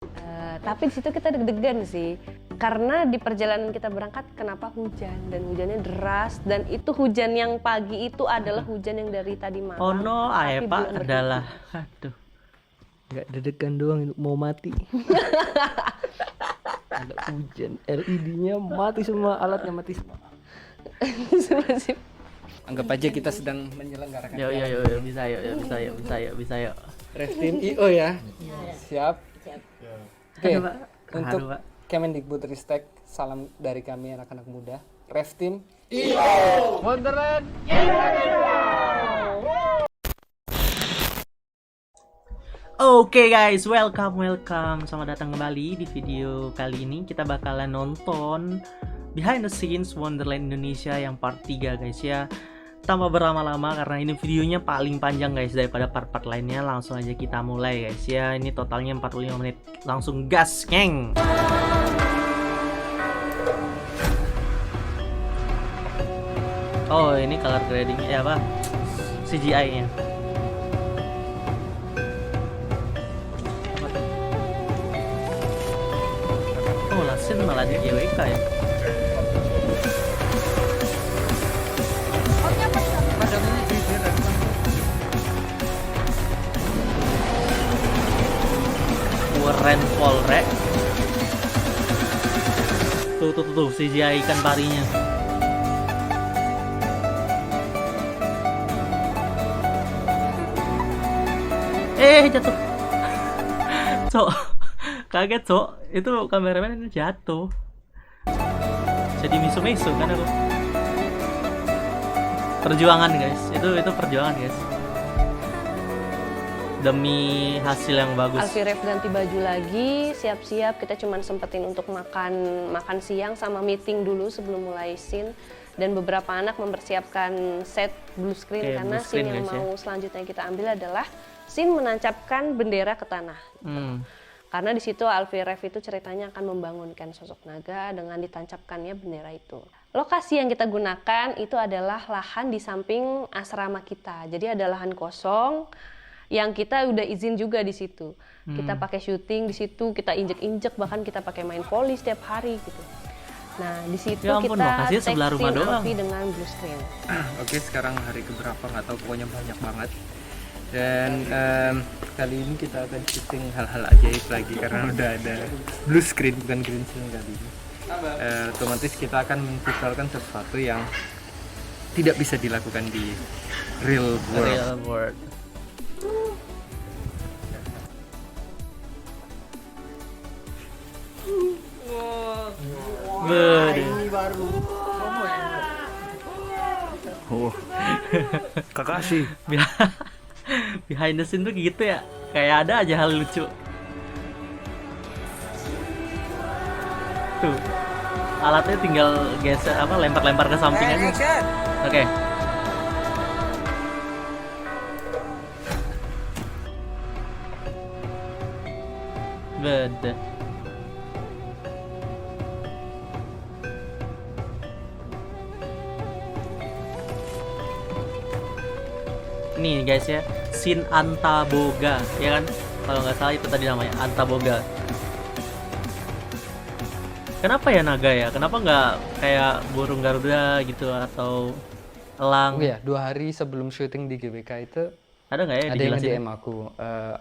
Tapi di situ kita deg-degan sih, karena di perjalanan kita berangkat kenapa hujan, dan hujannya deras, dan itu hujan yang pagi itu adalah hujan yang dari tadi malam. Oh no, tapi Pak belum adalah, berhenti. aduh, Nggak deg-degan doang, mau mati. Ada hujan, LED-nya mati semua, alatnya mati semua. Masih- Anggap aja kita sedang menyelenggarakan. yuk, bisa yuk. Ref Team IO ya. Siap. Oke. Aduh, Pak. Untuk Aduh, Pak. Kemendikbud Ristek, salam dari kami anak-anak muda. Ref Team Oke guys, welcome. Selamat datang kembali di video kali ini. Kita bakalan nonton Behind the Scenes Wonderland Indonesia yang part 3 guys ya. Tanpa berlama-lama karena ini videonya paling panjang guys daripada part-part lainnya. Langsung aja kita mulai guys ya. Ini totalnya 45 menit. Langsung gas, ngeng. Oh, ini color grading ya apa? CGI-nya. Oh, Lasin malah di GWK ya. Keren Polrek. Tuh CGI ikan parinya. Jatuh. Cok. Kaget, Cok. Itu kameramen jatuh. Jadi misu-misu kan aku. Perjuangan, guys. Itu perjuangan, guys. Demi hasil yang bagus. Alfie Ref ganti baju lagi, siap-siap. Kita cuman sempetin untuk makan siang sama meeting dulu sebelum mulai scene. Dan beberapa anak mempersiapkan set blue screen. Oke, karena blue screen, scene yang guys, ya. mau selanjutnya kita ambil adalah scene menancapkan bendera ke tanah. Karena di situ Alfie Ref itu ceritanya akan membangunkan sosok naga dengan ditancapkannya bendera itu. Lokasi yang kita gunakan itu adalah lahan di samping asrama kita. Jadi ada lahan kosong yang kita udah izin juga di situ. Kita pakai syuting di situ, kita injek-injek, bahkan kita pakai main volley setiap hari gitu. Nah, di situ Ya ampun, kita lokasinya sebelah take rumah scene doang. Alfie dengan blue screen. Oke, sekarang hari keberapa nggak tahu, pokoknya banyak banget. Dan kali ini kita akan syuting hal-hal ajaib lagi karena udah ada blue screen bukan green screen kali ini. Otomatis kita akan memvisualkan sesuatu yang tidak bisa dilakukan di real world. Real world. Oh, Kakashi. Behind the scene tuh gitu ya. Kayak ada aja hal lucu. Tuh. Alatnya tinggal geser lempar-lempar ke samping aja. Oke. Beda. Nih guys ya, Sin Antaboga, ya kan? Kalau nggak salah itu tadi namanya Antaboga. Kenapa ya naga ya? Kenapa nggak kayak burung Garuda gitu atau elang? Oh ya, 2 hari sebelum syuting di GBK itu Ada nggak ya ada yang dijelasin? nge-DM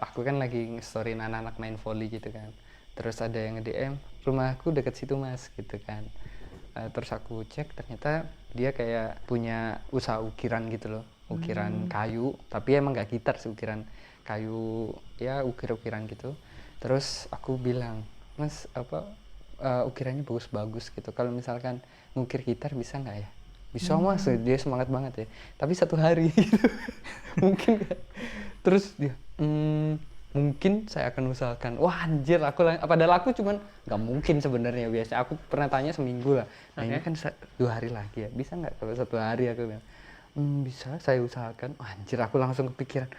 aku kan lagi nge-storyin anak-anak main volley gitu kan. Terus ada yang nge-DM, rumahku deket situ mas gitu kan. Terus aku cek, ternyata dia kayak punya usaha ukiran gitu loh, ukiran kayu, tapi emang nggak gitar sih, ukiran kayu ya, ukir-ukiran gitu. Terus aku bilang, mas ukirannya bagus-bagus gitu, kalau misalkan ngukir gitar bisa nggak ya? Bisa mas, dia semangat banget ya, tapi 1 hari gitu. Mungkin gak? Terus dia mungkin saya akan usahakan. Wah anjir, padahal aku cuman nggak mungkin sebenarnya, biasa aku pernah tanya seminggu lah. Nah ini kan 2 hari lagi ya, bisa nggak kalau 1 hari? Aku bilang bisa, saya usahakan. Wah, anjir, aku langsung kepikiran.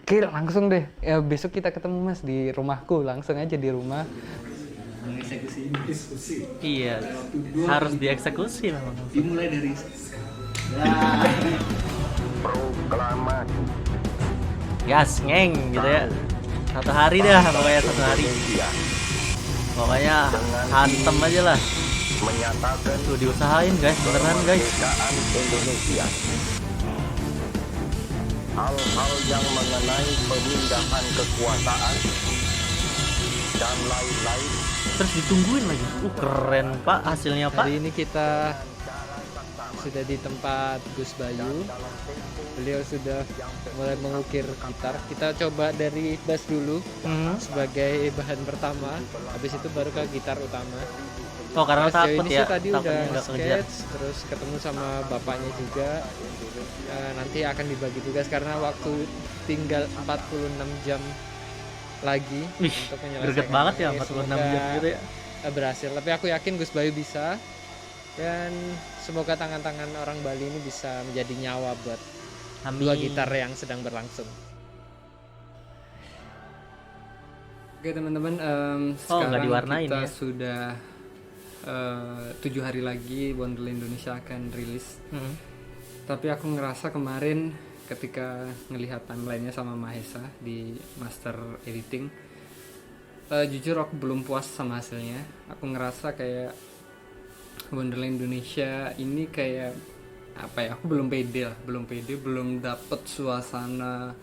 Oke langsung deh ya, besok kita ketemu mas di rumahku, langsung aja di rumah. Mengeksekusi diskusi. Iya, harus dieksekusi memang. Dimulai dari Gas ngeng gitu ya. 1 hari dah, pokoknya 1 hari. Pokoknya hantem aja lah. Tuh diusahain guys, beneran guys. Hal-hal yang mengenai pemindahan kekuasaan dan lain-lain. Terus ditungguin lagi. Keren Pak hasilnya Pak. Hari ini kita sudah di tempat Gus Bayu. Beliau sudah mulai mengukir gitar. Kita coba dari bass dulu sebagai bahan pertama. Habis itu baru ke gitar utama. Oh karena Sejauh takut ini ya, sih tadi takutnya udah nggak ngejar. sketch, terus ketemu sama bapaknya juga. Nanti akan dibagi tugas karena waktu tinggal 46 jam lagi Wih, untuk greget menyelesaikan banget ya ini. 46 Semoga jam gitu ya. berhasil, tapi aku yakin Gus Bayu bisa, dan semoga tangan-tangan orang Bali ini bisa menjadi nyawa buat Amin. dua gitar yang sedang berlangsung. Oke teman-teman, nggak sekarang diwarnain kita ya? sudah 7 hari lagi Wonderland Indonesia akan rilis. Tapi aku ngerasa kemarin ketika ngelihat timelinenya sama Mahesa di master editing, jujur aku belum puas sama hasilnya. Aku ngerasa kayak Wonderland Indonesia ini kayak apa ya? Aku belum pede, belum dapet suasana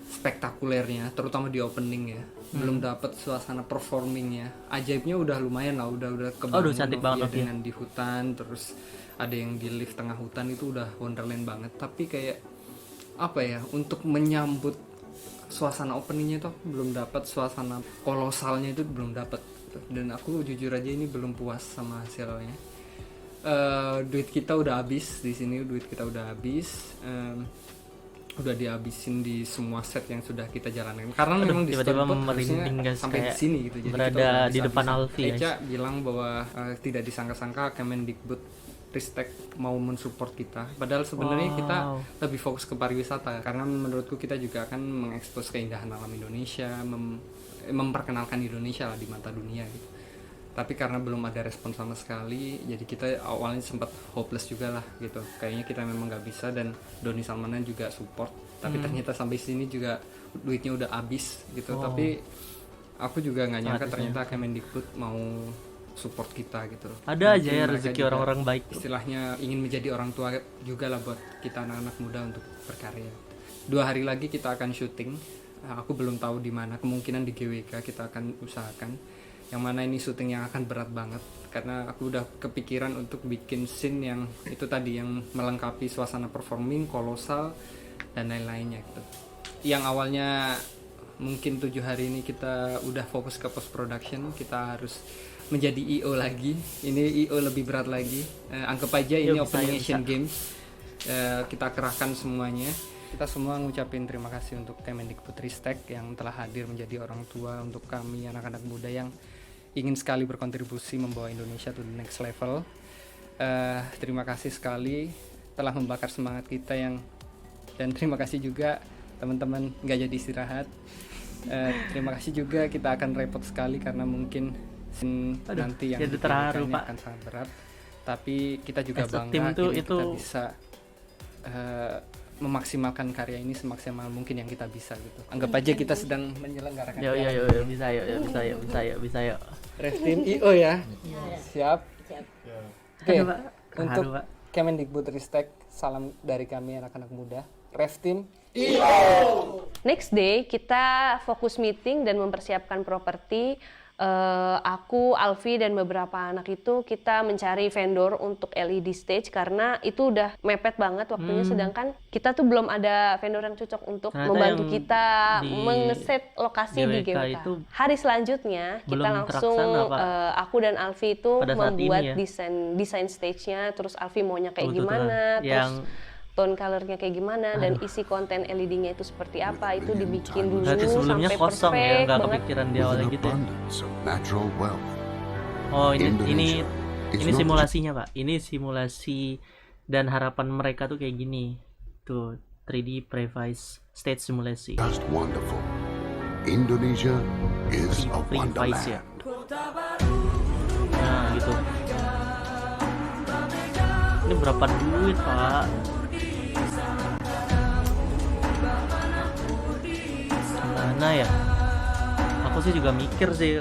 spektakulernya, terutama di opening ya. Belum dapet suasana performingnya. Ajaibnya udah lumayan lah, udah kebangun. udah cantik banget ya. Dengan di hutan, terus ada yang di lift tengah hutan, itu udah Wonderland banget. Tapi kayak apa ya, untuk menyambut suasana openingnya tuh belum dapat, suasana kolosalnya itu belum dapat. Dan aku jujur aja ini belum puas sama hasilnya. Duit kita udah habis di sini, udah dihabisin di semua set yang sudah kita jalankan. Karena memang di tiba-tiba storyboard merinding, harusnya guys, sampai di kayak sini gitu. Jadi berada kita udah di depan habis-habisan. Alfi, guys. Eca bilang bahwa tidak disangka-sangka Kemendikbud Ristek mau mensupport kita. Padahal sebenarnya kita lebih fokus ke pariwisata, karena menurutku kita juga akan mengekspos keindahan alam Indonesia, memperkenalkan Indonesia lah di mata dunia gitu. Tapi karena belum ada respon sama sekali, jadi kita awalnya sempat hopeless juga lah gitu. Kayaknya kita memang nggak bisa, dan Doni Salmanan juga support. Tapi ternyata sampai sini juga duitnya udah habis gitu. Tapi aku juga nggak nyangka ternyata Kemendikbud mau support kita gitu. Ada aja Mungkin ya mereka rezeki juga orang-orang baik. istilahnya ingin menjadi orang tua juga lah buat kita anak-anak muda untuk berkarya. 2 hari lagi kita akan syuting. Aku belum tahu di mana, kemungkinan di GWK kita akan usahakan. Yang mana ini syuting yang akan berat banget, karena aku udah kepikiran untuk bikin scene yang itu tadi, yang melengkapi suasana performing, kolosal, dan lain-lainnya gitu. Yang awalnya mungkin 7 hari ini kita udah fokus ke post production, kita harus menjadi IO lagi. Ini IO lebih berat lagi. Anggap aja ini Opening Asian Games. Kita kerahkan semuanya. Kita semua ngucapin terima kasih untuk Kemendikbud Ristek yang telah hadir menjadi orang tua untuk kami anak-anak muda yang ingin sekali berkontribusi membawa Indonesia to the next level. Terima kasih sekali telah membakar semangat kita dan terima kasih juga teman-teman nggak jadi istirahat. Terima kasih juga, kita akan repot sekali karena mungkin nanti yang jadi terharu, Pak. akan sangat berat. Tapi kita juga As a bangga team tuh akhirnya itu kita bisa memaksimalkan karya ini semaksimal mungkin yang kita bisa gitu. Anggap aja kita sedang menyelenggarakan. Yo, bisa yuk. Ref Team IO ya. Siap. Oke. Aduh, Pak. Untuk Terharu, Pak. Kemendikbud Ristek, salam dari kami anak-anak muda. Ref Team. Next day kita fokus meeting dan mempersiapkan properti. Aku, Alfi, dan beberapa anak itu kita mencari vendor untuk LED stage karena itu udah mepet banget waktunya, sedangkan kita tuh belum ada vendor yang cocok untuk Ternyata membantu yang kita di mengeset lokasi di GWK GWK. itu Hari selanjutnya kita belum langsung terlaksana, Pak. aku dan Alfi itu Pada saat membuat ini ya. desain stage-nya, terus Alfi maunya kayak Betul, gimana, terus yang tone color-nya kayak gimana, dan isi konten LED-nya itu seperti apa, itu dibikin dulu berarti sebelumnya sampai kosong ya, perfect nggak banget. kepikiran di awalnya gitu ya. Abundance of natural wealth. Oh ini Indonesia is not simulasinya Pak. Ini simulasi dan harapan mereka tuh kayak gini. Tuh 3D Previs Stage Simulasi. just wonderful. Indonesia is a Previs ya. wonderland. Nah gitu. Ini berapa duit Pak? Gimana ya? aku sih juga mikir sih.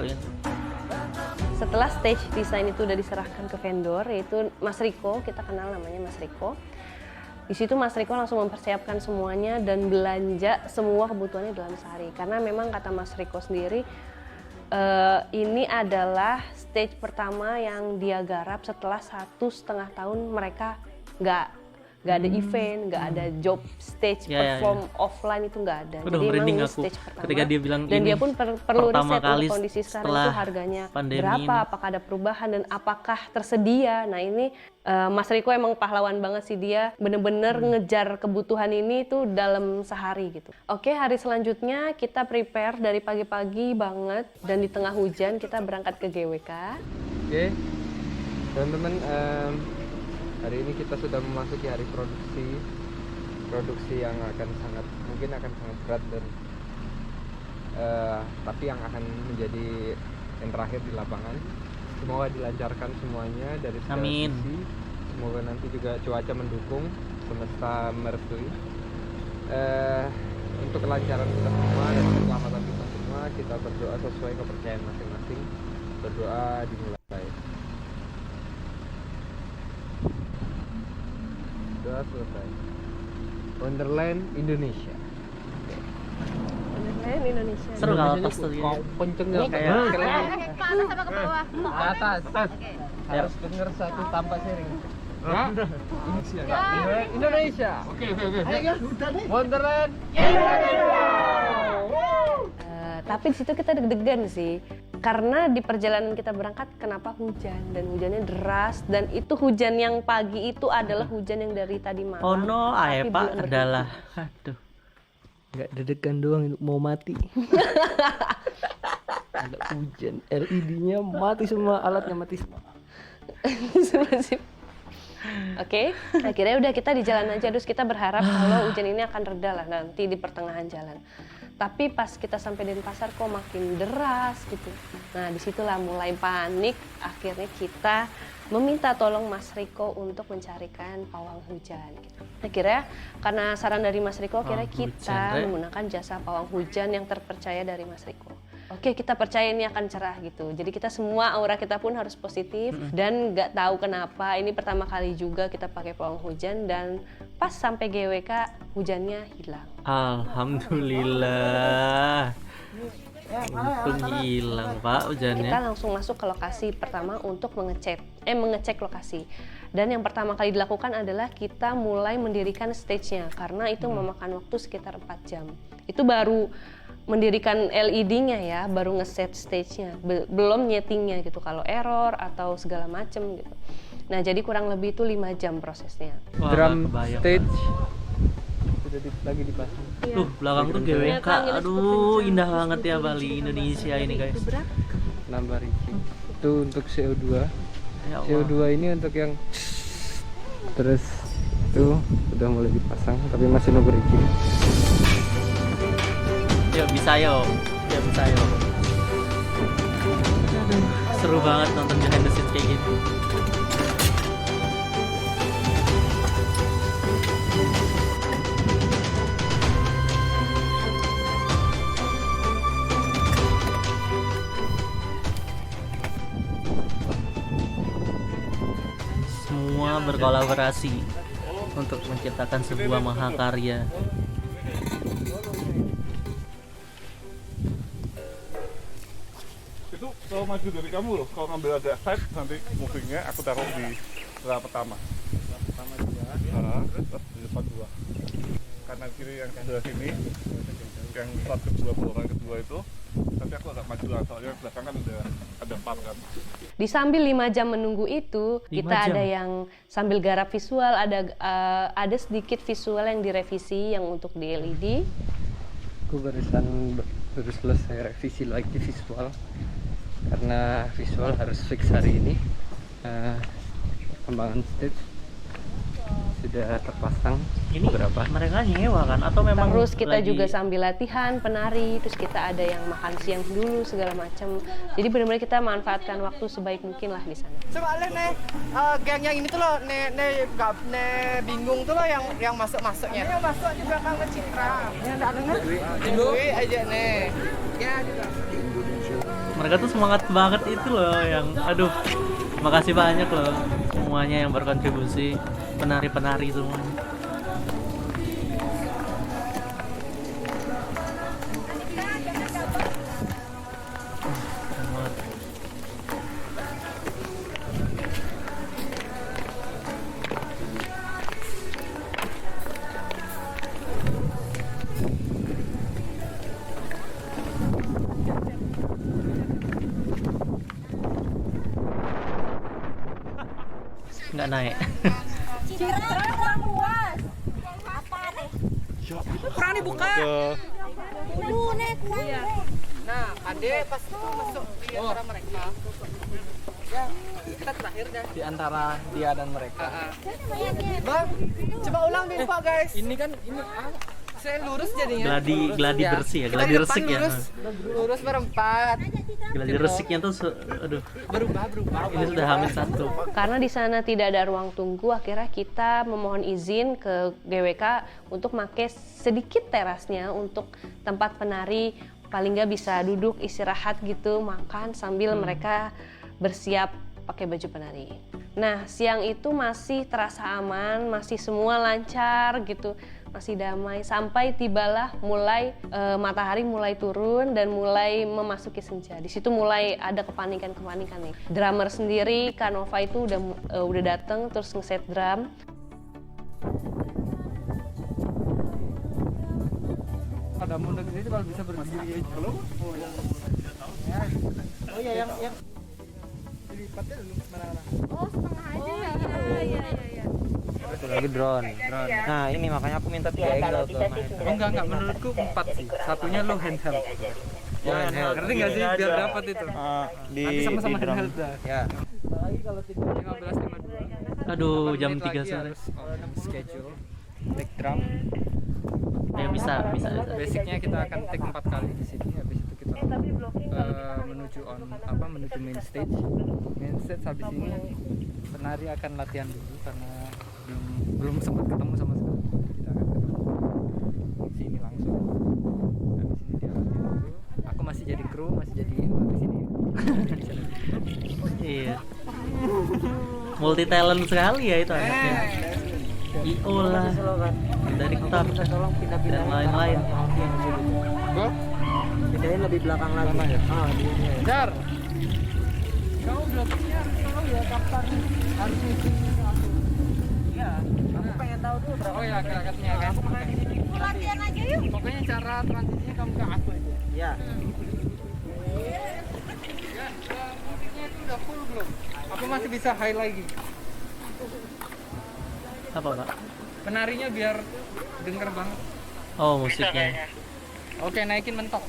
Setelah stage design itu udah diserahkan ke vendor, yaitu Mas Riko, kita kenal namanya Mas Riko. Di situ Mas Riko langsung mempersiapkan semuanya dan belanja semua kebutuhannya dalam sehari. Karena memang kata Mas Riko sendiri, ini adalah stage pertama yang dia garap setelah 1,5 tahun mereka nggak ada event, nggak ada job stage perform offline, itu nggak ada. Udah Jadi memang ini aku stage pertama. ketika dia bilang Dan ini dia pun perlu riset kali untuk kondisi sekarang setelah itu harganya pandemi berapa, ini. apakah ada perubahan dan apakah tersedia. Nah ini Mas Riko emang pahlawan banget sih, dia bener-bener ngejar kebutuhan ini tuh dalam sehari gitu. Oke, hari selanjutnya kita prepare dari pagi-pagi banget dan di tengah hujan kita berangkat ke GWK. Oke, teman-teman, hari ini kita sudah memasuki hari produksi yang mungkin akan sangat berat dan tapi yang akan menjadi yang terakhir di lapangan. Semoga dilancarkan semuanya dari segala sisi. Semoga nanti juga cuaca mendukung, semesta merestui. Untuk kelancaran kita semua dan keselamatan kita semua, kita berdoa sesuai kepercayaan masing-masing. Berdoa dimulai. Doa selesai. Wonderland Indonesia. Wonderland Indonesia. Seru kalau pas tuh Kok kenceng nggak kayak keren. Ke atas apa ke bawah? Ke atas. Harus denger satu tanpa sharing. Indonesia. Oke. Wonderland. Tapi di situ kita deg-degan sih, karena di perjalanan kita berangkat kenapa hujan, dan hujannya deras, dan itu hujan yang pagi itu adalah hujan yang dari tadi malam. Oh no, tapi Pak belum adalah aduh. Nggak deg-degan doang, mau mati. Ada hujan, LED-nya mati semua, alatnya mati semua. Oke, akhirnya udah kita di jalan aja, terus kita berharap kalau hujan ini akan reda lah nanti di pertengahan jalan. Tapi pas kita sampai Denpasar kok makin deras gitu. Nah disitulah mulai panik, akhirnya kita meminta tolong Mas Riko untuk mencarikan pawang hujan gitu. Akhirnya karena saran dari Mas Riko, akhirnya kita menggunakan jasa pawang hujan yang terpercaya dari Mas Riko. Oke, kita percaya ini akan cerah gitu. Jadi kita semua, aura kita pun harus positif. Dan nggak tahu kenapa ini pertama kali juga kita pakai pawang hujan, dan pas sampai GWK hujannya hilang. Alhamdulillah. Untung hilang Pak hujannya. Kita langsung masuk ke lokasi pertama untuk mengecek lokasi. Dan yang pertama kali dilakukan adalah kita mulai mendirikan stage-nya, karena itu memakan waktu sekitar 4 jam. Itu baru mendirikan LED-nya ya, baru ngeset stage-nya, belum nyetingnya gitu, kalau error atau segala macem gitu. Nah jadi kurang lebih itu 5 jam prosesnya. Wah, Drum kebayang, stage Pak. sudah lagi dipasang. Tuh belakang tuh GWK, aduh indah banget ya Bali Indonesia ini guys. Nambah reaching. Itu untuk CO2. Ya Allah. CO2 ini untuk yang terus itu udah mulai dipasang tapi masih nunggu reaching. Yuk bisa yuk, Aduh, seru banget nonton behind the scenes kayak gitu. Semua berkolaborasi untuk menciptakan sebuah mahakarya. Itu kalau maju dari kamu loh, kalau ngambil agak side nanti movingnya aku taruh di rel pertama. Terus di depan 2 kanan kiri yang sebelah sini, yang slot kedua, borongan kedua itu nanti aku agak maju lah, soalnya belakang kan ada par kan. Di sambil 5 jam menunggu itu, 5 kita jam? ada yang sambil garap visual, ada sedikit visual yang direvisi yang untuk di LED. Aku baru selesai revisi lagi visual karena visual harus fix hari ini. Perkembangan stage sudah terpasang. Ini berapa? mereka nyewa kan atau memang Terus kita lagi- juga sambil latihan penari, terus kita ada yang makan siang dulu segala macam. Jadi benar-benar kita manfaatkan waktu sebaik mungkin lah di sana. Soalnya nih geng yang ini tuh loh, bingung tuh loh yang masuknya. Yang masuk juga kan ke Citra. Yang ada Dwi aja nih. Ya juga. mereka tuh semangat banget itu loh yang aduh makasih banyak loh semuanya yang berkontribusi, penari-penari semuanya. Keren banget. Nggak naik. Kurang dibuka. Nah, Ade pas itu masuk di antara mereka. Ya, kita terakhir dah. Di antara dia dan mereka. Bang, coba ulang deh Pak guys. Ini kan saya lurus jadinya. Gladi bersih ya, Kita gladi di depan resik ya. Lurus berempat. Gladi resiknya tuh aduh, Berubah. ini sudah hamil satu. Karena di sana tidak ada ruang tunggu, akhirnya kita memohon izin ke GWK untuk pakai sedikit terasnya untuk tempat penari, paling nggak bisa duduk istirahat gitu, makan sambil mereka bersiap pakai baju penari. Nah, siang itu masih terasa aman, masih semua lancar gitu, masih damai sampai tibalah mulai matahari mulai turun dan mulai memasuki senja. Di situ mulai ada kepanikan nih. Drummer sendiri Kanova itu udah datang terus ngeset drum. Pada mundur itu kalau bisa berdiri. Oh ya yang dilipatnya dulu mana-mana. Satu lagi drone. Nah ini makanya aku minta 3 angle ke Oh enggak menurutku 4 sih. Satunya lo handheld. Ya, ngerti nggak sih biar dapat itu. Nanti sama-sama drum. handheld dah. Ya. Lagi kalau tidak 15.52. Aduh, jam 3 lagi sore. harus on schedule. Take drum. Ya bisa. Basicnya kita akan take 4 kali di sini. Habis itu kita menuju main stage. Main stage habis ini penari akan latihan dulu karena belum sempat ketemu sama sekali. Kita akan ketemu di sini langsung. Habis ini dia latihan dulu. Aku masih jadi kru, masih jadi di sini. Iya. Multi talent sekali ya itu anaknya. IO lah, direktur dan lain-lain. Go. Pindahin lebih belakang lagi. Mana ya? Jar. Kau belum siap, kau ya kapan harus ngisi aku. Iya, aku pengen tahu dulu berapa. Oh ya, gerakannya kan. Latihan aja yuk. Pokoknya cara transisinya kamu ke aku aja. Ya. Ya, musiknya itu udah full belum? Apa masih bisa high lagi? Apa Pak? Penarinya biar denger banget. Oh musiknya. Oke, naikin mentok.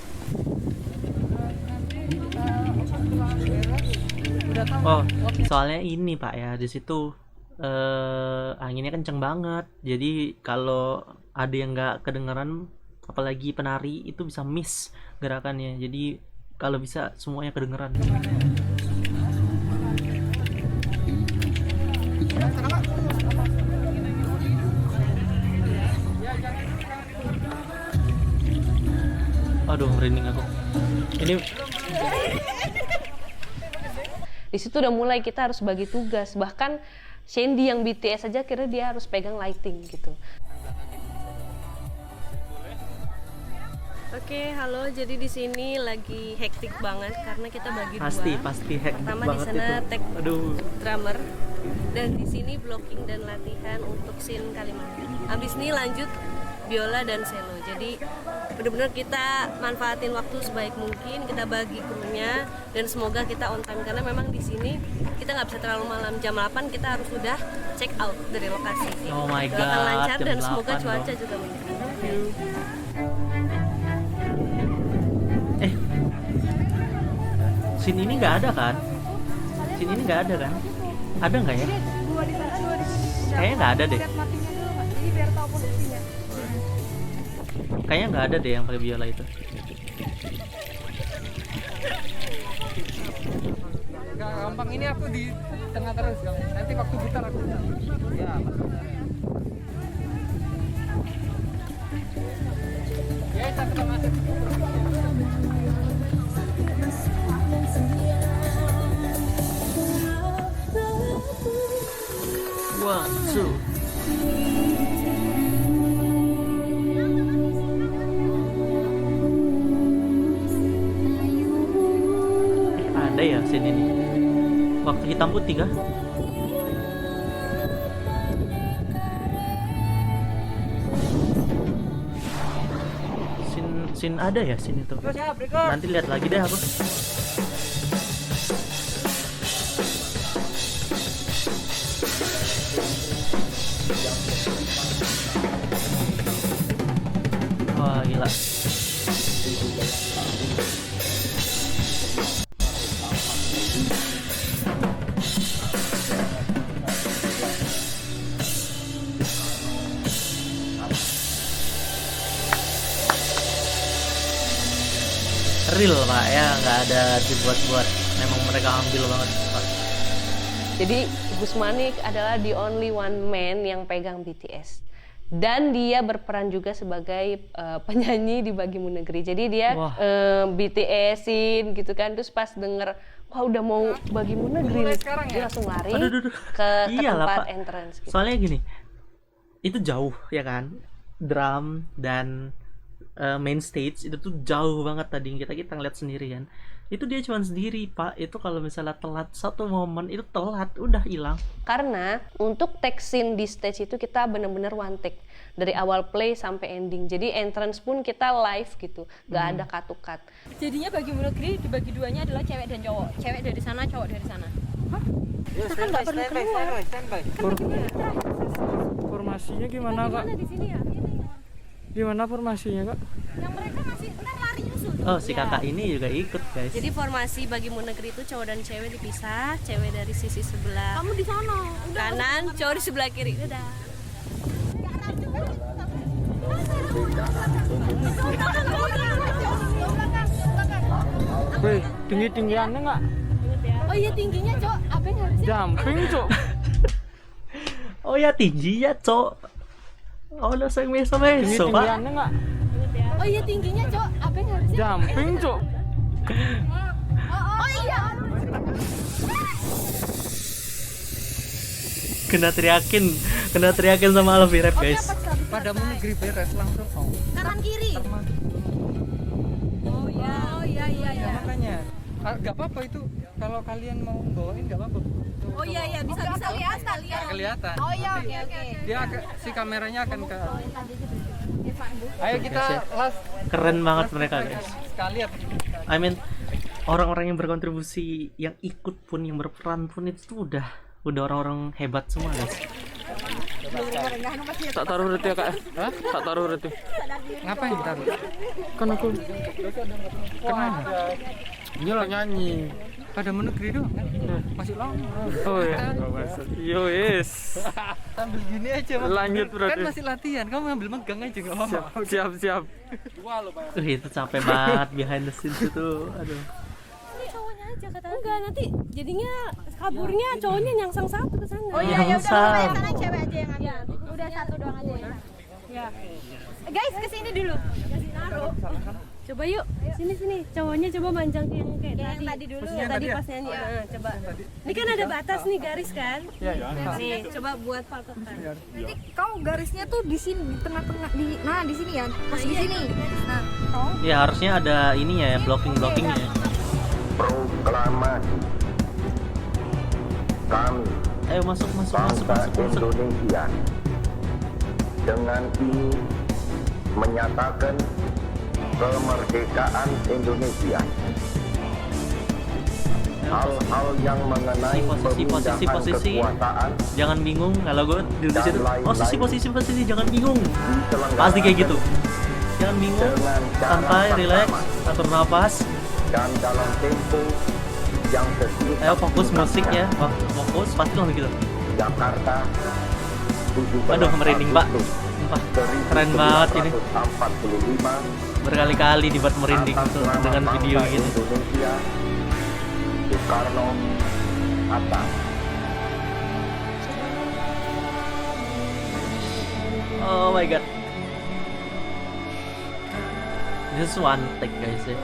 Oh soalnya ini Pak ya di situ anginnya kenceng banget. Jadi kalau ada yang nggak kedengeran, apalagi penari itu bisa miss gerakannya. Jadi kalau bisa semuanya kedengeran. Aduh merinding aku. Ini Di situ udah mulai kita harus bagi tugas. Bahkan Shandy yang BTS aja kira dia harus pegang lighting gitu. Oke, halo. Jadi di sini lagi hektik banget karena kita bagi pasti dua. hektik Pertama di banget sana itu. tag Aduh. drummer dan di sini blocking dan latihan untuk scene Kalimantan. Habis ini lanjut biola dan cello. Jadi benar-benar kita manfaatin waktu sebaik mungkin, kita bagi krunya dan semoga kita on time karena memang di sini kita nggak bisa terlalu malam. Jam 8 kita harus sudah check out dari lokasi. Oh my Doakan God, lancar jam dan semoga 8 cuaca dong. juga mendukung. Scene ini nggak ada kan? Scene ini nggak ada kan? Ada nggak ya? Kayaknya nggak ada deh. biar tahu posisinya. Kayaknya nggak ada deh yang pakai biola itu. Gak gampang ini aku di tengah terus. Nanti waktu gitar aku. Ya. Ya, kita sudah masuk. One, two. Ada ya scene ini. Waktu hitam putih kah? Scene ada ya scene itu. Nanti lihat lagi deh aku. Wah gila. Real pak ya, nggak ada dibuat-buat. Memang mereka ambil banget pak. Jadi Gus Manik adalah the only one man yang pegang BTS. Dan dia berperan juga sebagai penyanyi di Bagimu Negeri. Jadi dia BTS-in gitu kan. Terus pas denger, wah udah mau Bagimu Negeri nih, dia langsung lari ke Iyalah, tempat Pak. entrance gitu. Soalnya gini, itu jauh ya kan, drum dan main stage itu tuh jauh banget tadi kita ngeliat sendiri kan. Itu dia cuma sendiri pak. Itu kalau misalnya telat satu momen itu telat udah hilang. Karena untuk take scene di stage itu kita bener-bener one take dari awal play sampai ending. Jadi entrance pun kita live gitu, nggak ada cut-to-cut. Jadinya Bagimu Negeri dibagi duanya adalah cewek dan cowok. Cewek dari sana, cowok dari sana. Hah? Kita kan nggak perlu keluar. Formasinya gimana kak? Gimana di sini ya? Gimana formasinya kak? Yang mereka masih ntar lari nyusul. Oh si kakak ini juga ikut guys. Jadi formasi Bagimu Negeri itu cowok dan cewek dipisah, cewek dari sisi sebelah Kamu di sana. kanan, cowok di sebelah kiri. Udah. Wih, tinggi-tinggiannya nggak? Oh iya tingginya, Cok. Apa yang harusnya? Jumping cok. Oh ya tinggi ya cok. Oh lo sayang meso pak. Tinggi-tinggiannya nggak? Oh iya tingginya, Cok. Apa yang harusnya? Jumping cok. Oh iya. Kena teriakin sama Alfi Rap guys. Padamu Negeri beres langsung. Oh. Kanan kiri. Oh iya. Makanya nggak apa-apa itu kalau kalian mau bawain nggak apa-apa. Oh iya bisa kelihatan. Kelihatan. Oh iya oke. Dia si kameranya akan ke. Ayo kita last Keren banget mereka guys. sekali ya. I mean orang-orang yang berkontribusi, yang ikut pun, yang berperan pun itu tuh udah orang-orang hebat semua guys. Tak taruh reti ya kak? Hah? Tak taruh reti. Ngapain taruh? Kan aku. Kenapa? Dia lah nyanyi. Padamu Negeri dong. Masih lama. Oh iya. Yo yes. Sambil gini aja. Lanjut berarti. Kan masih latihan. Kamu ambil megang aja nggak apa-apa. Siap. Itu capek banget behind the scenes itu. Aduh. Cowoknya aja kata. Enggak nanti jadinya kaburnya cowoknya nyangsang satu ke sana. Oh iya ya udah yang sana cewek aja yang ambil. Udah satu doang aja ya. Guys kesini dulu. Kasih naruh. Coba yuk, sini cowoknya coba manjang yang kayak tadi dulu. Yang tadi pas nyanyi. Nah, coba. Ini kan ada batas nih garis kan? Nih, coba buat patokan. Nanti kau garisnya tuh di sini, di tengah-tengah di sini ya. Pas di sini. Nah, kau. Ya harusnya ada ini ya, blockingnya. Proklamasi kami Ayo masuk. Indonesia dengan ini menyatakan kemerdekaan Indonesia. Hal-hal yang mengenai posisi kekuasaan jangan bingung kalau gue di situ. Posisi jangan bingung. diselenggarakan Pasti kayak gitu. Jangan bingung, dengan cara santai, relax, seksama atur nafas. dan dalam tempo yang sesuai. Ayo fokus musik ya, fokus pasti lo begitu. Jakarta 17 Aduh merinding pak. Agustus sumpah keren banget ini. 1145 Berkali-kali dibuat merinding tuh dengan video gitu. Indonesia, Soekarno Hatta. Oh my god. This is one take guys ya.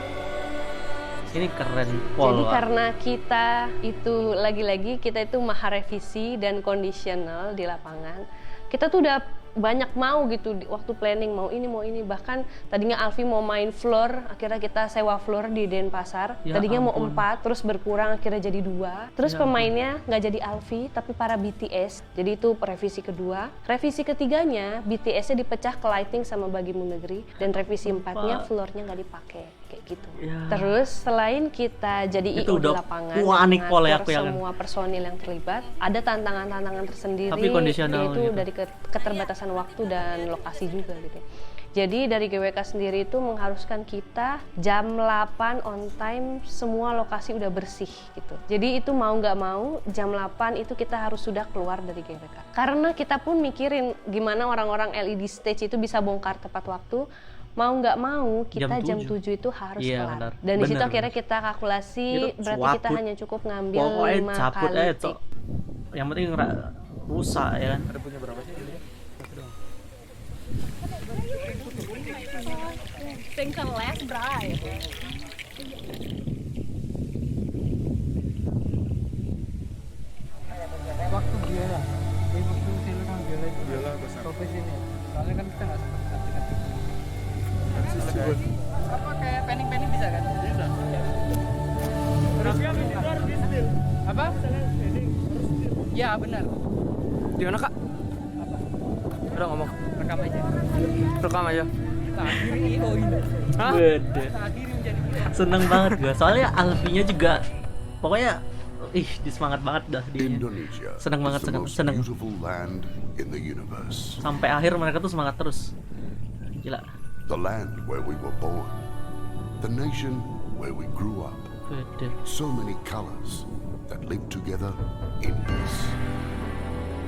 Ini keren Jadi pol. Pak. karena kita itu lagi-lagi kita itu maha revisi dan conditional di lapangan. Kita tuh udah banyak mau gitu waktu planning, mau ini bahkan tadinya Alfi mau main floor, akhirnya kita sewa floor di Denpasar. Ya Tadinya mau ampun. 4 terus berkurang akhirnya jadi 2. Terus Ya pemainnya nggak jadi Alfi tapi para BTS. Jadi itu revisi kedua. Revisi ketiganya BTS-nya dipecah ke lighting sama Bagimu Negeri, dan revisi 4-nya floornya nggak dipakai kayak gitu. Ya. Terus selain kita jadi Itu IO di udah lapangan, panik pol ya, mengatur aku yakin. semua personil yang terlibat, ada tantangan-tantangan tersendiri, Tapi kondisional yaitu gitu. dari keterbatasan waktu dan lokasi juga gitu. Jadi dari GWK sendiri itu mengharuskan kita jam 8 on time semua lokasi udah bersih gitu. Jadi itu mau nggak mau jam 8 itu kita harus sudah keluar dari GWK. Karena kita pun mikirin gimana orang-orang LED stage itu bisa bongkar tepat waktu. Mau nggak mau kita jam 7 itu harus Iya, kelar. benar. Dan di situ Benar, akhirnya benar. kita kalkulasi Itu berarti kita cuaput. hanya cukup ngambil Pokoknya 5 cabut kali aja tik. Cok. Yang penting rusak ya kan. Ada punya berapa sih? Sing les, Bray. Waktu biola. Waktu sini kan biola itu. Biola sampai sini. Soalnya kan kita nggak sempat ganti-ganti. Apa kayak penning-penning bisa kan? Bisa. Tapi habis itu harus di steal. Apa? Ya benar. Di mana kak? Apa? Udah ngomong. Rekam aja. Rekam aja. Kita akhiri IO ini. Hah? Beda. Kita akhiri menjadi IO. Seneng banget gue. Soalnya Alfinya juga pokoknya dia semangat banget dah dia. Indonesia Seneng banget, is the most seneng. beautiful land in the universe. Sampai akhir mereka tuh semangat terus. Gila. The land where we were born. The nation where we grew up. Beda. So many colors that live together in peace.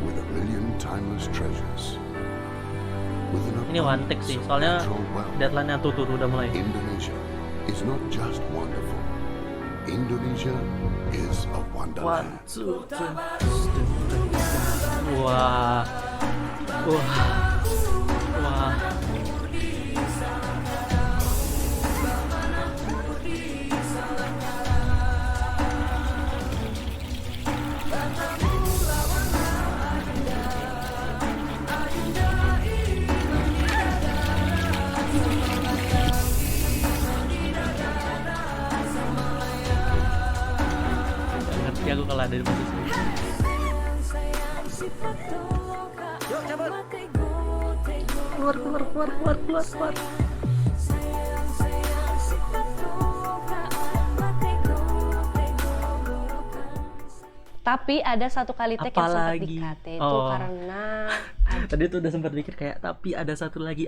With a million timeless treasures. With an Ini one take abundance sih. of Soalnya natural wealth. deadline-nya tuh udah mulai. Indonesia is not just wonderful. Indonesia is a wonderland. 1, 2, 3. Wah. Wah. Wah. Gak ngerti aku kalau ada di posisi ini. Keluar. Tapi ada satu kali take yang sempat Apalagi? di-cut, itu Oh. karena Tadi tuh udah sempat mikir kayak tapi ada satu lagi,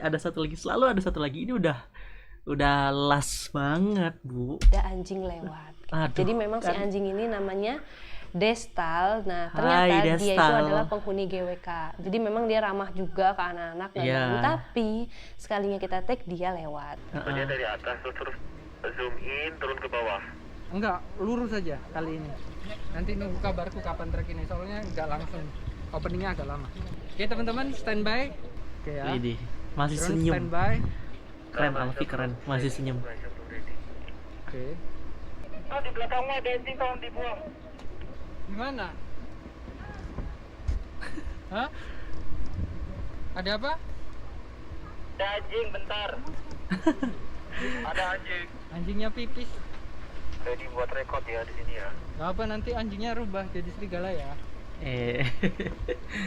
selalu ada satu lagi. Ini udah las banget, Bu. ada anjing lewat. Aduh, Jadi memang si kan. anjing ini namanya Destal. Nah, Hai, ternyata dia itu Destal. adalah penghuni GWK. Jadi memang dia ramah juga ke anak-anak dan Iya. ganggu, tapi sekalinya kita take dia lewat. Heeh. Dari atas terus zoom in turun ke bawah. Enggak, lurus saja kali ini. Nanti nunggu kabarku kapan trek ini, soalnya enggak langsung. Openingnya agak lama. Oke teman-teman, standby. Oke ya. Widih, masih Drone senyum. standby. Keren, Alfi keren, masih senyum. Oke. Oh, di belakangmu ada anjing tolong dibuang. Gimana? Hah? Ada apa? Ada anjing bentar. Ada anjing. Anjingnya pipis. Ready buat rekod ya di sini ya. Gak apa, nanti anjingnya rubah jadi serigala ya.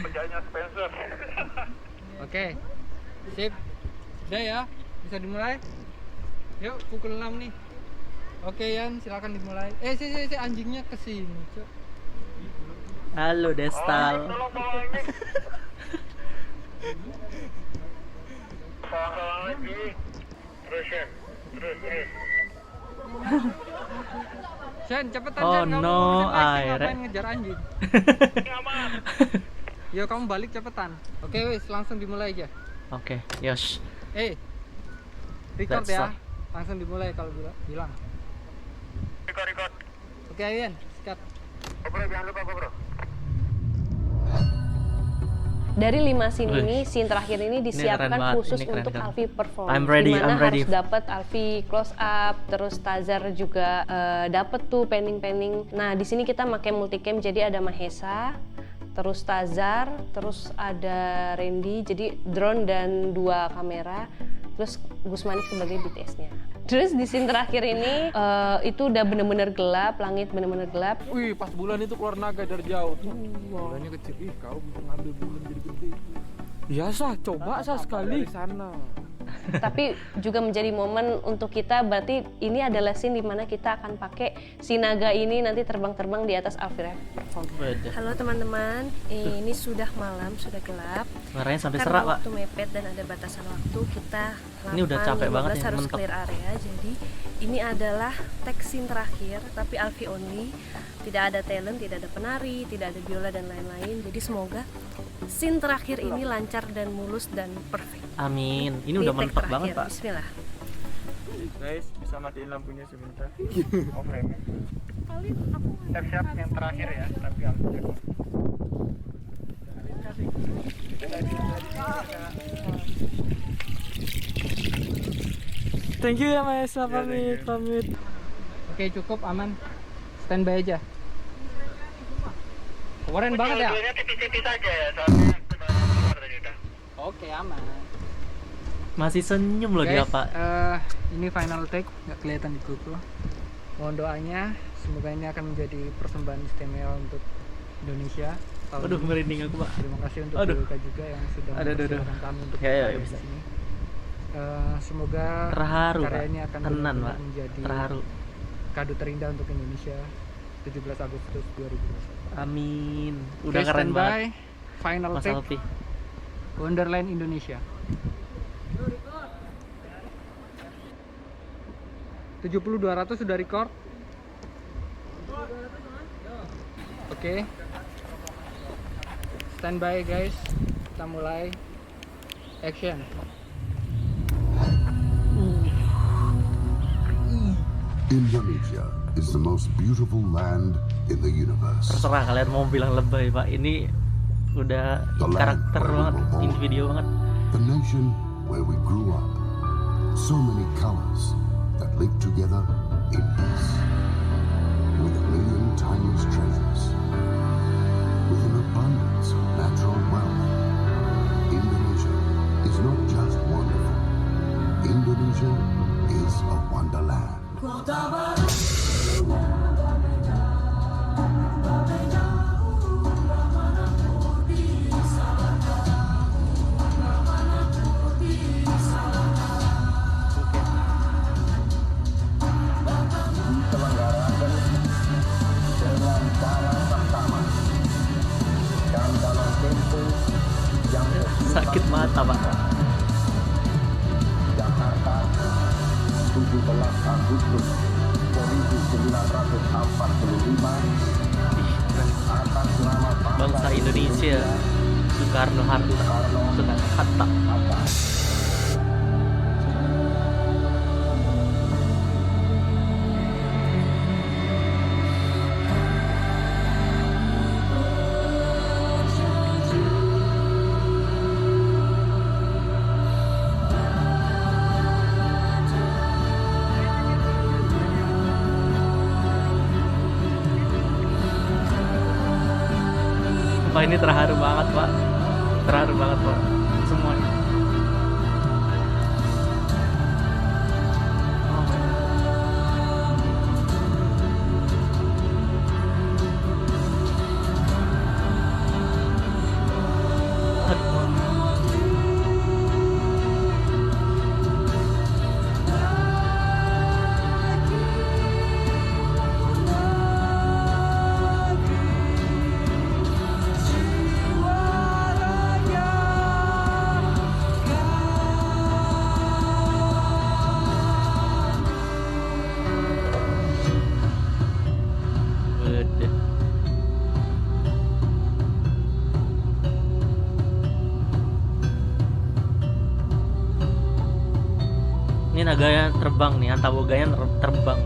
Penjaganya Spencer. Oke. Sip. Udah ya, bisa dimulai. Yuk, pukul 6 nih. Oke Yan, silakan dimulai. Si anjingnya kesini. Cuk. Halo Destal. Tolong bawa anjing. Bawa anjing. Terus Yan. Terus. Shen, cepetan Oh, Shen, kamu no, urusin lagi, akhirnya. ngapain ngejar anjing? Yo, kamu balik cepetan. Oke wis, langsung dimulai aja. Oke, yos. Record Let's ya. start. Langsung dimulai kalau bilang. Record. Oke, Ayan, sikat. Bro, jangan lupa bro. Dari 5 scene Wih. ini, scene terakhir ini keren disiapkan banget, khusus ini keren untuk kan. Alfi perform. I'm ready, Dimana I'm ready. harus dapat Alfi close up, terus Tazar juga dapat tuh panning. Nah, di sini kita pakai multicam, jadi ada Mahesa, terus Tazar, terus ada Randy, jadi drone dan 2 kamera, terus Gus Manik sebagai BTS-nya. Terus di scene terakhir ini itu udah bener-bener gelap, langit bener-bener gelap. Wih, pas bulan itu keluar naga dari jauh. Bulannya kecil. Ih, kau bisa ngambil bulan jadi gede. Biasa, coba sekali. Dari sana. Tapi juga menjadi momen untuk kita, berarti ini adalah scene dimana kita akan pakai si naga ini nanti terbang-terbang di atas Alfi Ref perform. Halo teman-teman, ini sudah malam, sudah gelap. Suaranya sampai Karena serak, Pak. waktu mepet dan ada batasan waktu, kita Ini udah capek banget ya, harus mentok. clear area. Jadi ini adalah tag scene terakhir, tapi Alfi only. Tidak ada talent, tidak ada penari, tidak ada biola dan lain-lain. Jadi semoga scene terakhir ini lancar dan mulus dan perfect. Amin. Ini udah tag mentok terakhir. banget, Pak. Bismillah. Guys, bisa matiin lampunya sebentar. Oke. Siap-siap yang terakhir ya, tapi alhamdulillah. Thank you ya, Maesa. Pamit. Oke, cukup, aman. Standby aja. Keren banget ya? Tipis-tipis aja ya, soalnya keluar tadi udah. Oke, aman. Masih senyum loh dia, Guys, Pak. ini final take, nggak kelihatan di GoPro. Mohon doanya, semoga ini akan menjadi persembahan istimewa untuk Indonesia. tahun Aduh, ini. merinding aku, Pak. Terima kasih untuk Aduh. Dewa juga yang sudah Aduh. mempersilahkan kami untuk Ya, berkarya di bisa. sini. Semoga Terharu, karya Pak. ini akan Tenan, benar-benar Pak. menjadi Terharu. kado terindah untuk Indonesia 17 Agustus 2021. Amin. Udah Oke, keren standby. banget. Final Mas take Alfi. Wonderland Indonesia. 70-200 sudah record. Oke. Standby guys. Kita mulai. Action. Indonesia is the most beautiful land in the universe. Terserah kalian mau bilang lebay, Pak. Ini udah karakter banget, individu banget. The nation where we grew up. So many colors that live together in peace. With a million timeless treasures. With an abundance of natural wealth. Indonesia is not just wonderful. Indonesia is a wonderland. Diselenggarakan dengan cara bersama dan dalam tempo yang Sakit mata, Pak. Jakarta 17 Agustus 1945 atas nama Bangsa Indonesia, Soekarno-Hatta. Soekarno-Hatta. Pak, ini terharu banget, Pak. Terharu banget, Pak. Semuanya. Oh my God. Udah. Ini naganya terbang nih, antawoganya terbang.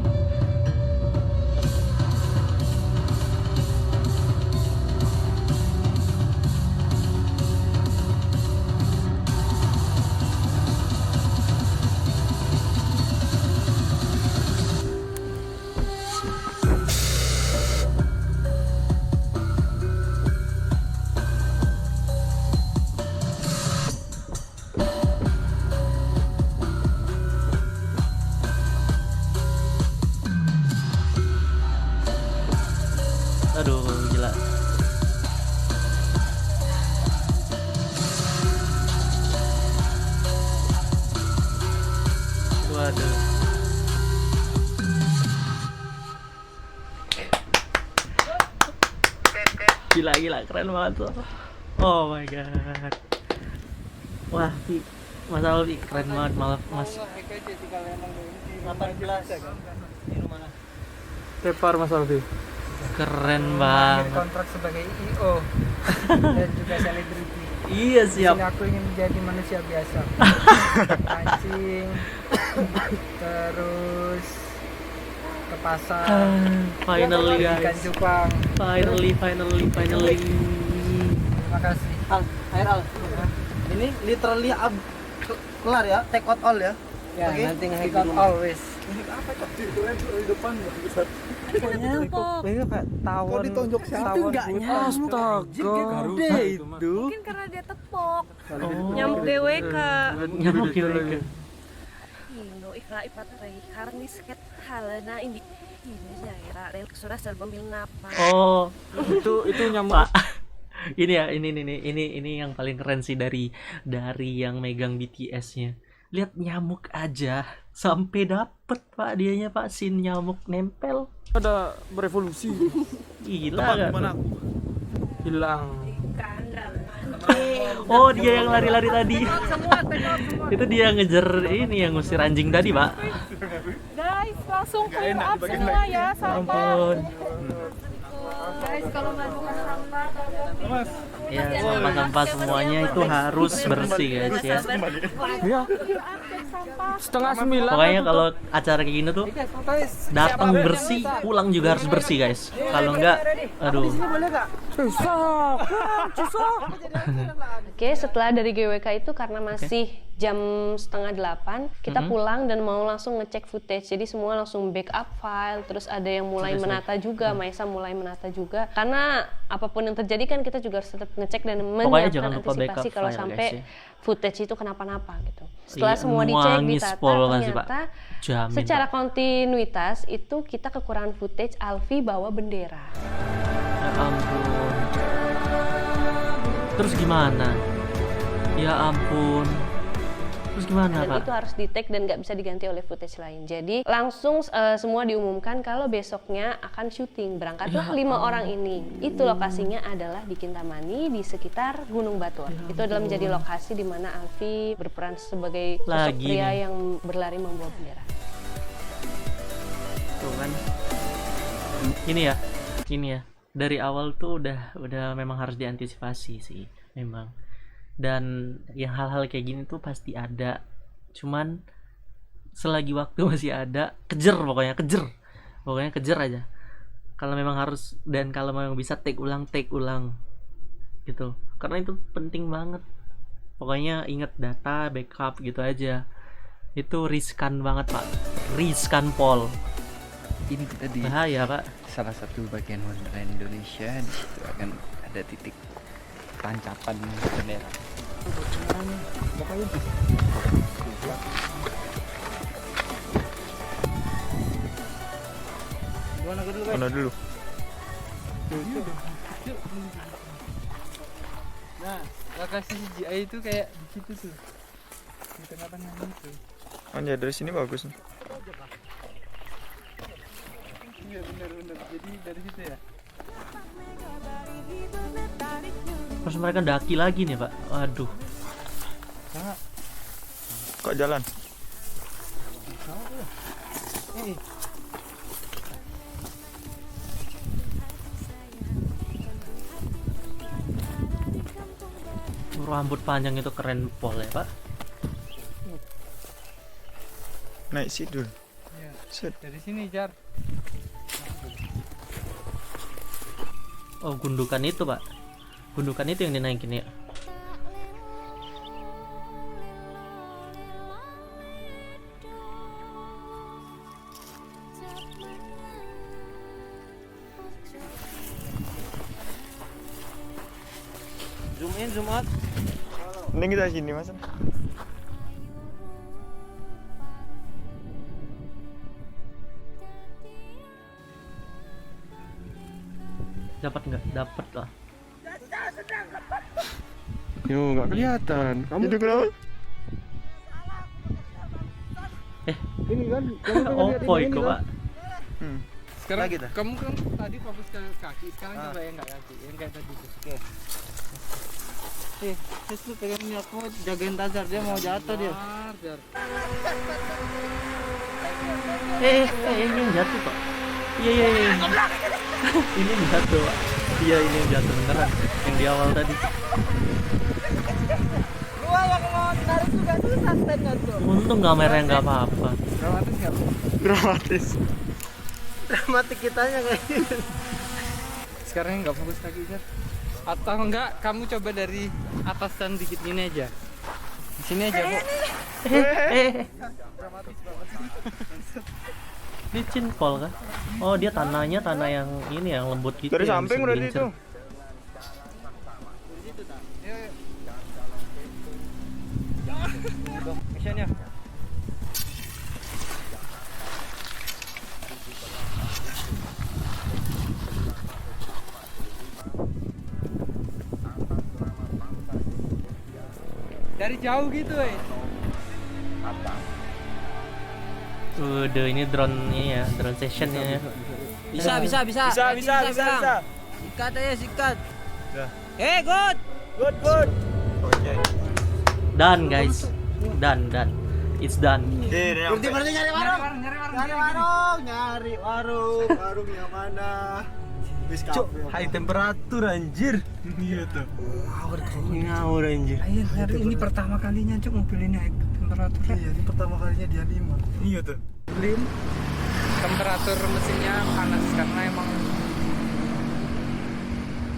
Aduh, gila. Waduh. Gila, keren banget tuh. Oh my god. Wah, Pi. Mas Alfi, keren banget malah Mas. 18. Tepar Mas Alfi. Keren banget. Kontrak sebagai IO dan juga selebriti. Iya siap. Sini aku ingin menjadi manusia biasa. Mancing, terus ke pasar. Finally ikan guys. cupang. Finally. Terima kasih. Ini literally kelar ya, take out all ya. Ya, Oke. nanti nge-hack out always. Ini kayak tawon. ditonjok siapa? Tawon Enggak astaga. Gede itu. Mungkin karena dia tepok. Nyamuk GWK. Nyamuk GWK. Indo ikra ipatray karni sket halana indi. Ini saya rel sudah pembil napa. Oh, Itu nyamuk. Pak. Ini ya, ini yang paling keren sih dari yang megang BTS-nya. Lihat nyamuk aja sampai dapet Pak dianya Pak, scene nyamuk nempel. Ada berevolusi. Gila kan? Hilang. Oh, dia yang lari-lari tadi. Itu dia ngejar ini yang ngusir anjing tadi, Pak. Guys, langsung clear up semua ya, sampah. Ampun. Guys, kalau nggak bukan sampah, Mas, Ya, sampah-sampah semuanya itu harus bersih guys ya. Iya. Setengah 9. Pokoknya kalau acara kayak gini tuh datang bersih, pulang juga harus bersih guys. Kalau enggak, aduh. Oke, setelah dari GWK itu karena masih jam 7:30, kita pulang dan mau langsung ngecek footage. Jadi semua langsung backup file, terus ada yang mulai menata juga, Maisa mulai menata juga. Karena apapun yang terjadi kan kita juga harus tetap ngecek dan Pokoknya jangan menyiapkan lupa backup antisipasi kalau file, sampai guys, ya. footage itu kenapa-napa gitu. Setelah Iya, semua dicek, nuangis ditata, pol kan sih, Pak. ternyata Jamin, secara Pak. kontinuitas itu kita kekurangan footage Alfi bawa bendera. Ya ampun. Terus gimana? Ya ampun. Terus gimana, Dan Pak? itu harus di-take dan nggak bisa diganti oleh footage lain. Jadi langsung semua diumumkan kalau besoknya akan syuting. Berangkatlah 5 orang ini. Itu lokasinya adalah di Kintamani di sekitar Gunung Batur. Itu adalah menjadi lokasi di mana Alfi berperan sebagai sosok Lagi pria nih. yang berlari membawa bendera. Tuh kan. Ini ya. Dari awal tuh udah memang harus diantisipasi sih, memang. Dan yang hal-hal kayak gini tuh pasti ada. Cuman selagi waktu masih ada, kejar pokoknya kejar aja. Kalau memang harus, dan kalau memang bisa take ulang gitu, karena itu penting banget. Pokoknya ingat data backup gitu aja. Itu riskan banget Pak, riskan pol. Ini kita di Bahaya Pak. salah satu bagian Wonderland Indonesia. Di situ akan ada titik tancapan bendera. Mana dulu? Nah, lokasi CGI itu kayak di situ tuh. Di tengah-tengah itu. Anjay, dari sini bagus nih. Iya, benar. Jadi dari situ ya. Terus mereka daki lagi nih Pak. Waduh. Kok jalan? Rambut panjang itu keren pol ya Pak. Naik sidul. Iya. Set. Dari sini, Jar. Oh, gundukan itu, Pak. Gundukan itu yang dinaikin ya. Zoom in, zoom out. Mending kita sini, Mas. Dapat nggak? Dapat lah. Yo, nggak kelihatan. Kamu itu kenapa? Ini kan, Oh, itu, Pak. sekarang Lagi dah. kamu kan tadi fokus ke kaki, sekarang coba yang nggak kaki, yang kayak tadi tuh. Oke. Terus lu pegang ini, aku mau jagain Tazar, dia mau jatuh dia. Jar. Ini yang jatuh, Pak. Iya. Ini yang jatuh, Pak. Iya, ini yang jatuh beneran. Yang di awal tadi. Gua yang mau tarik juga susah stand tuh. Untung kameranya nggak apa-apa. Dramatis nggak? Dramatis. Dramatik kitanya kayak gitu. Sekarang nggak fokus lagi, Jar. Atau enggak, kamu coba dari atasan dikit ini aja. Di sini aja, Bu. Dramatis banget. Licin pol kan? Oh, dia tanahnya tanah yang ini yang lembut gitu. Dari yang samping bisa berarti diincer. itu. Missionnya. Dari jauh gitu, Udah, ini drone-nya ya, drone sessionnya ya. Bisa. Sikat aja, sikat. Good. Done guys, done. It's done. Berarti nyari warung yang mana? Cuk, high temperatur anjir. Iya tuh. Ngawur anjir. Ayo, nyari ini pertama kalinya, Cuk, mobil ini naik temperatur. Iya, ini pertama kalinya dia 5. Iya tuh. Temperatur mesinnya panas karena emang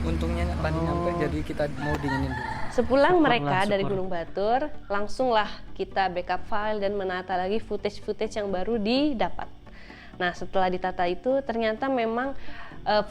untungnya tadi nyampe, jadi kita mau dinginin dulu. Sepulang Syukurlah, mereka dari syukur. Gunung Batur, langsunglah kita backup file dan menata lagi footage-footage yang baru didapat. Nah, setelah ditata itu ternyata memang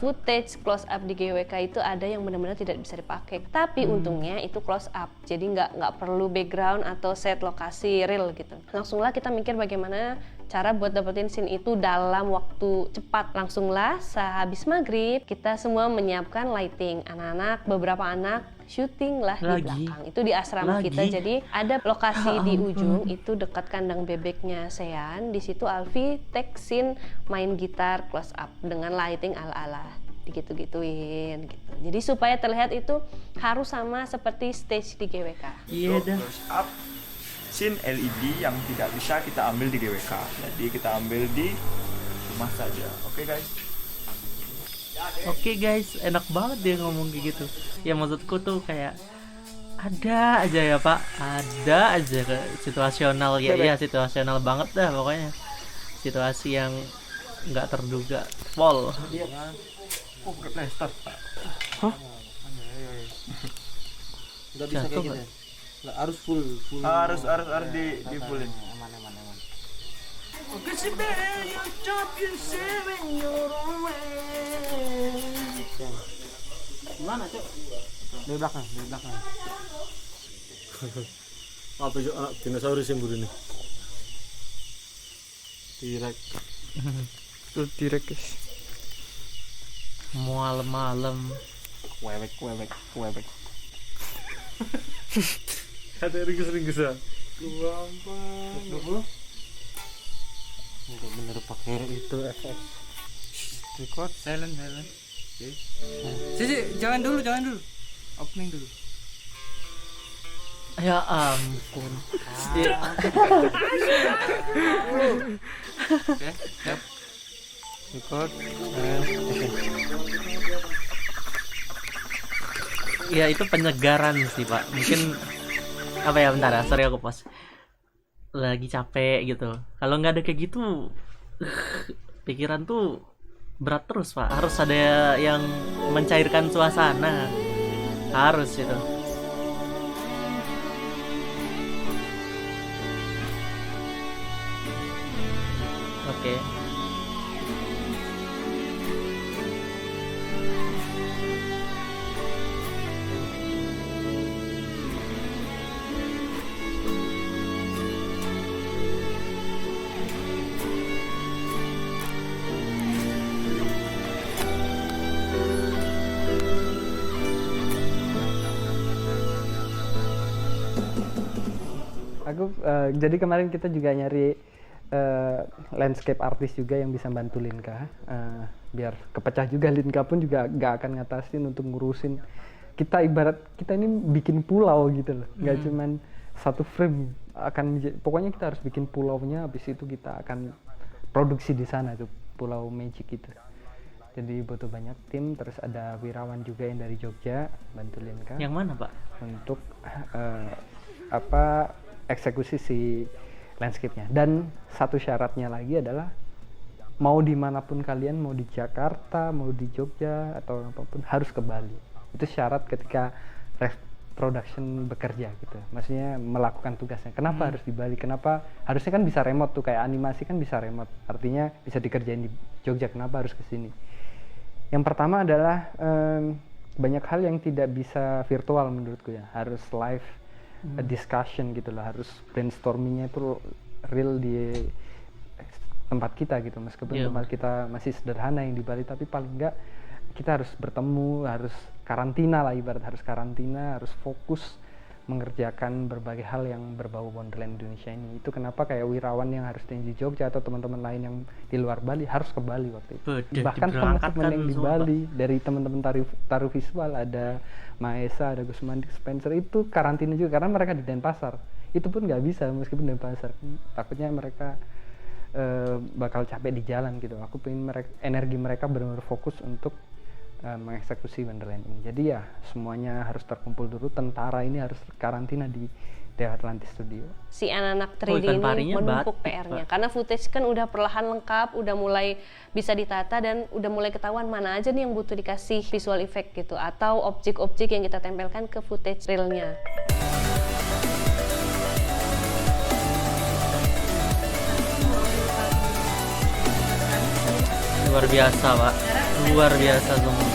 footage close up di GWK itu ada yang benar-benar tidak bisa dipakai. Tapi untungnya itu close up, jadi nggak perlu background atau set lokasi real gitu. Langsunglah kita mikir bagaimana cara buat dapetin scene itu dalam waktu cepat. Langsunglah sehabis maghrib kita semua menyiapkan lighting. Anak-anak, beberapa anak syuting lah di belakang. Itu di asrama kita. Jadi ada lokasi di ujung itu dekat kandang bebeknya Sean. Di situ Alfi take scene main gitar close up dengan lighting ala-ala digitu-gituin gitu. Jadi supaya terlihat itu harus sama seperti stage di GWK. Iya dah. Close up scene LED yang tidak bisa kita ambil di GWK. Jadi kita ambil di rumah saja. Oke guys. Oke guys, enak banget dia ngomong kayak gitu. Ya maksudku tuh kayak ada aja ya Pak, ada aja situasional ya, ya situasional banget dah pokoknya. Situasi yang nggak terduga. Pol. Oh, plaster. Hah? Enggak bisa kayak gitu. Nggak, harus full. Harus di fullin. Aman. Gimana, Cuk? Dari belakang. Apa sih anak dinosaurus yang begini? T-Rex. Tuh T-Rex guys. Malam-malam. Wewek. Kata ringkus ya. Gampang. Enggak bener pakai itu FX. Record silent. Oke. Sisi, jangan dulu. Opening dulu. Ya ampun. Oke, siap. Record. Ya itu penyegaran sih Pak. Mungkin apa ya, bentar ya, sorry aku pause. lagi capek gitu. Kalau nggak ada kayak gitu, pikiran tuh berat terus Pak. Harus ada yang mencairkan suasana, harus itu. Oke. Aku jadi kemarin kita juga nyari landscape artist juga yang bisa bantu Linka, biar kepecah juga. Linka pun juga gak akan ngatasin untuk ngurusin kita, ibarat kita ini bikin pulau gitu loh, nggak cuman satu frame. Pokoknya kita harus bikin pulaunya, habis itu kita akan produksi di sana tuh pulau Magic itu. Jadi butuh banyak tim. Terus ada Wirawan juga yang dari Jogja bantu Linka. Yang mana Pak? Untuk eksekusi si landscape-nya. Dan satu syaratnya lagi adalah mau dimanapun kalian, mau di Jakarta, mau di Jogja atau apapun, harus ke Bali. Itu syarat ketika production bekerja gitu. Maksudnya melakukan tugasnya. Kenapa harus di Bali? Kenapa harusnya kan bisa remote tuh, kayak animasi kan bisa remote. Artinya bisa dikerjain di Jogja. Kenapa harus ke sini? Yang pertama adalah banyak hal yang tidak bisa virtual menurutku ya. Harus live discussion gitu lah, harus brainstormingnya itu real di tempat kita gitu. Meskipun tempat kita masih sederhana yang di Bali, tapi paling enggak kita harus bertemu, harus karantina lah, ibarat harus karantina, harus fokus mengerjakan berbagai hal yang berbau Wonderland Indonesia ini. Itu kenapa kayak Wirawan yang harus di Jogja atau teman-teman lain yang di luar Bali harus ke Bali waktu itu. Bahkan teman-teman yang di Bali dari teman-teman taruh visual, ada Maesa, ada Gusmandi, Spencer, itu karantina juga karena mereka di Denpasar. Itu pun nggak bisa meskipun Denpasar, takutnya mereka bakal capek di jalan gitu. Aku pengen energi mereka benar-benar fokus untuk mengeksekusi Wonderland ini. Jadi ya semuanya harus terkumpul dulu. Tentara ini harus karantina di Dewa Atlantis Studio. Si anak-anak 3D ini menumpuk PR-nya karena footage kan udah perlahan lengkap, udah mulai bisa ditata dan udah mulai ketahuan mana aja nih yang butuh dikasih visual effect gitu atau objek-objek yang kita tempelkan ke footage realnya. Luar biasa Pak, luar biasa semua.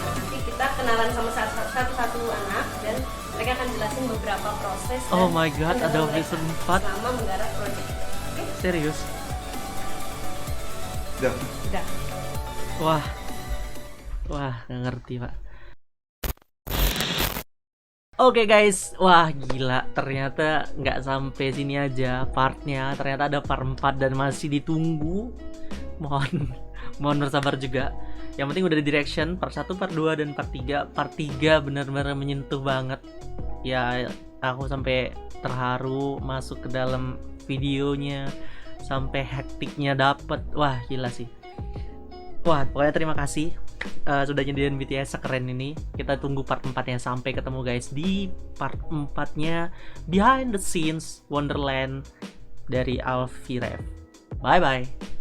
Nanti kita kenalan sama satu-satu anak dan mereka akan jelasin beberapa proses. Oh my god, ada episode 4 selama menggarap proyek. Okay? Serius? Udah. Wah, nggak ngerti Pak. Oke guys, wah gila, ternyata nggak sampai sini aja partnya, ternyata ada part 4 dan masih ditunggu. Mohon bersabar juga. Yang penting udah di direction part 1, part 2 dan part 3. Part 3 benar-benar menyentuh banget. Ya, aku sampai terharu masuk ke dalam videonya, sampai hektiknya dapet. Wah, gila sih. Wah, pokoknya terima kasih sudah nyediain BTS sekeren ini. Kita tunggu part 4-nya. Sampai ketemu guys di part 4-nya Behind the Scenes Wonderland dari Alfie Rev. Bye bye.